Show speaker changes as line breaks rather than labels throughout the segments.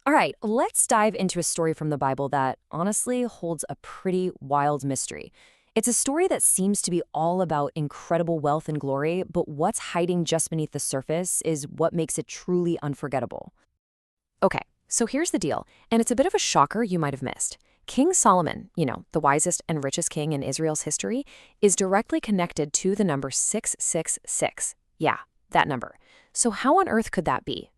All right, let's dive into a story from the Bible that honestly holds a pretty wild mystery. It's a story that seems to be all about incredible wealth and glory, but what's hiding just beneath the surface is what makes it truly unforgettable. Okay, so here's the deal, and it's a bit of a shocker you might have missed. King Solomon, the wisest and richest king in Israel's history, is directly connected to the number 666. Yeah, that number. So how on earth could that be?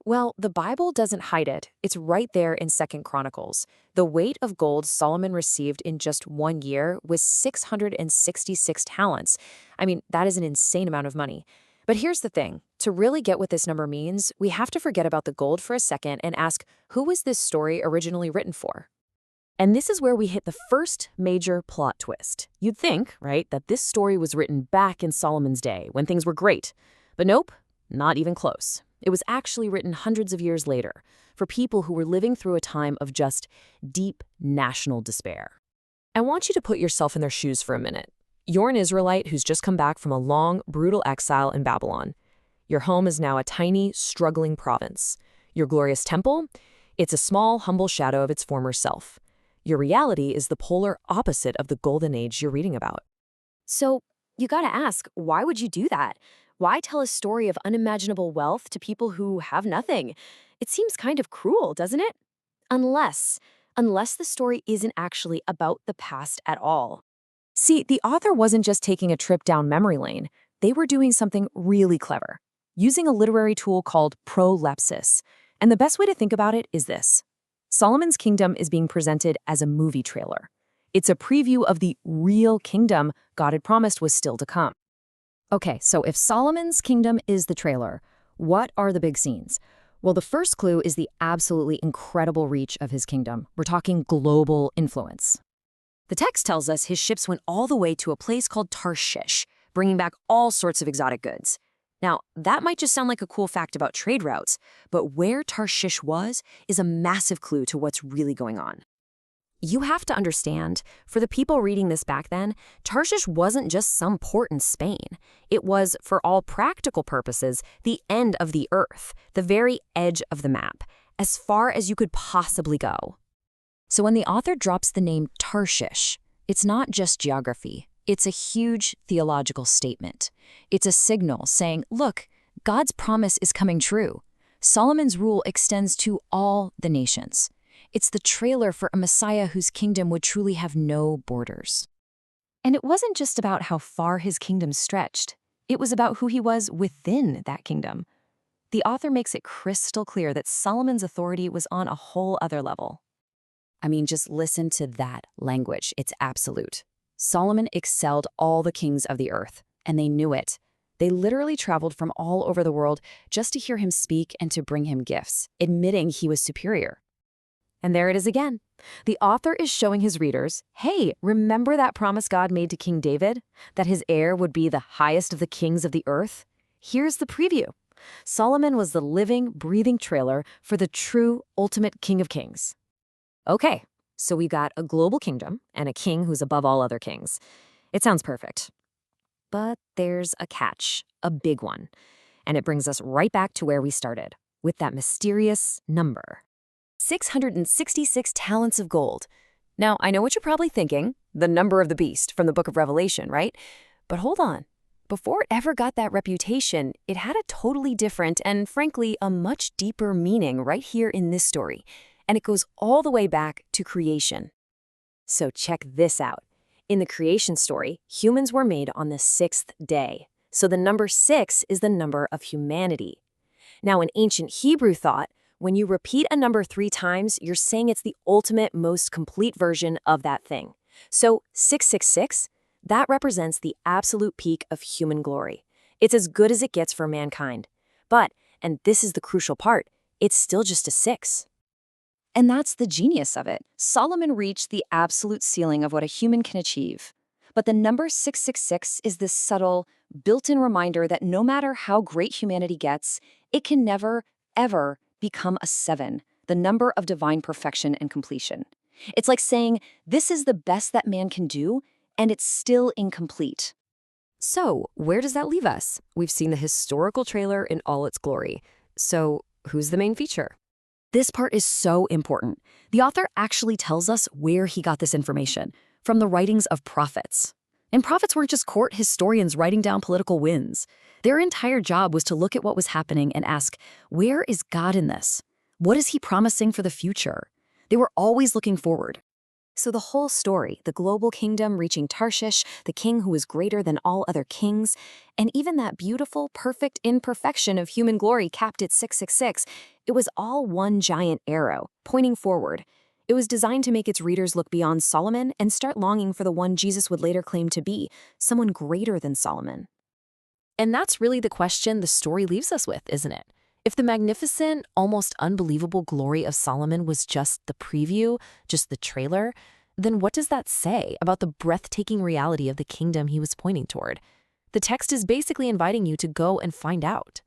Well, the Bible doesn't hide it. It's right there in Second Chronicles. The weight of gold Solomon received in just 1 year was 666 talents. I mean, that is an insane amount of money. But here's the thing. To really get what this number means, we have to forget about the gold for a second and ask, who was this story originally written for? And this is where we hit the first major plot twist. You'd think, right, that this story was written back in Solomon's day, when things were great. But nope, not even close. It was actually written hundreds of years later, for people who were living through a time of just deep national despair. I want you to put yourself in their shoes for a minute. You're an Israelite who's just come back from a long, brutal exile in Babylon. Your home is now a tiny, struggling province. Your glorious temple? It's a small, humble shadow of its former self. Your reality is the polar opposite of the golden age you're reading about. So, you gotta ask, why would you do that? Why tell a story of unimaginable wealth to people who have nothing? It seems kind of cruel, doesn't it? Unless the story isn't actually about the past at all. See, the author wasn't just taking a trip down memory lane. They were doing something really clever, using a literary tool called Prolepsis. And the best way to think about it is this. Solomon's kingdom is being presented as a movie trailer. It's a preview of the real kingdom God had promised was still to come. Okay, so if Solomon's kingdom is the trailer, what are the big scenes? Well, the first clue is the absolutely incredible reach of his kingdom. We're talking global influence. The text tells us his ships went all the way to a place called Tarshish, bringing back all sorts of exotic goods. Now, that might just sound like a cool fact about trade routes, but where Tarshish was is a massive clue to what's really going on. You have to understand, for the people reading this back then, Tarshish wasn't just some port in Spain. It was, for all practical purposes, the end of the earth, the very edge of the map, as far as you could possibly go. So when the author drops the name Tarshish, it's not just geography. It's a huge theological statement. It's a signal saying, look, God's promise is coming true. Solomon's rule extends to all the nations. It's the trailer for a Messiah whose kingdom would truly have no borders. And it wasn't just about how far his kingdom stretched. It was about who he was within that kingdom. The author makes it crystal clear that Solomon's authority was on a whole other level. I mean, just listen to that language. It's absolute. Solomon excelled all the kings of the earth, and they knew it. They literally traveled from all over the world just to hear him speak and to bring him gifts, admitting he was superior. And there it is again. The author is showing his readers, hey, remember that promise God made to King David? That his heir would be the highest of the kings of the earth? Here's the preview. Solomon was the living, breathing trailer for the true, ultimate King of Kings. Okay, so we got a global kingdom and a king who's above all other kings. It sounds perfect. But there's a catch, a big one. And it brings us right back to where we started, with that mysterious number. 666 talents of gold. Now, I know what you're probably thinking, the number of the beast from the book of Revelation, right? But hold on. Before it ever got that reputation, it had a totally different and, frankly, a much deeper meaning right here in this story. And it goes all the way back to creation. So check this out. In the creation story, humans were made on the 6th day. So the number 6 is the number of humanity. Now, in ancient Hebrew thought, when you repeat a number 3 times, you're saying it's the ultimate, most complete version of that thing. So 666, that represents the absolute peak of human glory. It's as good as it gets for mankind. But, and this is the crucial part, it's still just a 6. And that's the genius of it. Solomon reached the absolute ceiling of what a human can achieve. But the number 666 is this subtle, built-in reminder that no matter how great humanity gets, it can never, ever become a 7, the number of divine perfection and completion. It's like saying, this is the best that man can do, and it's still incomplete. So, where does that leave us? We've seen the historical trailer in all its glory. So, who's the main feature?
This part is so important. The author actually tells us where he got this information, from the writings of prophets. And prophets weren't just court historians writing down political wins. Their entire job was to look at what was happening and ask, where is God in this? What is he promising for the future? They were always looking forward. So the whole story, the global kingdom reaching Tarshish, the king who is greater than all other kings, and even that beautiful, perfect imperfection of human glory capped at 666, it was all one giant arrow, pointing forward. It was designed to make its readers look beyond Solomon and start longing for the one Jesus would later claim to be, someone greater than Solomon.
And that's really the question the story leaves us with, isn't it? If the magnificent, almost unbelievable glory of Solomon was just the preview, just the trailer, then what does that say about the breathtaking reality of the kingdom he was pointing toward? The text is basically inviting you to go and find out.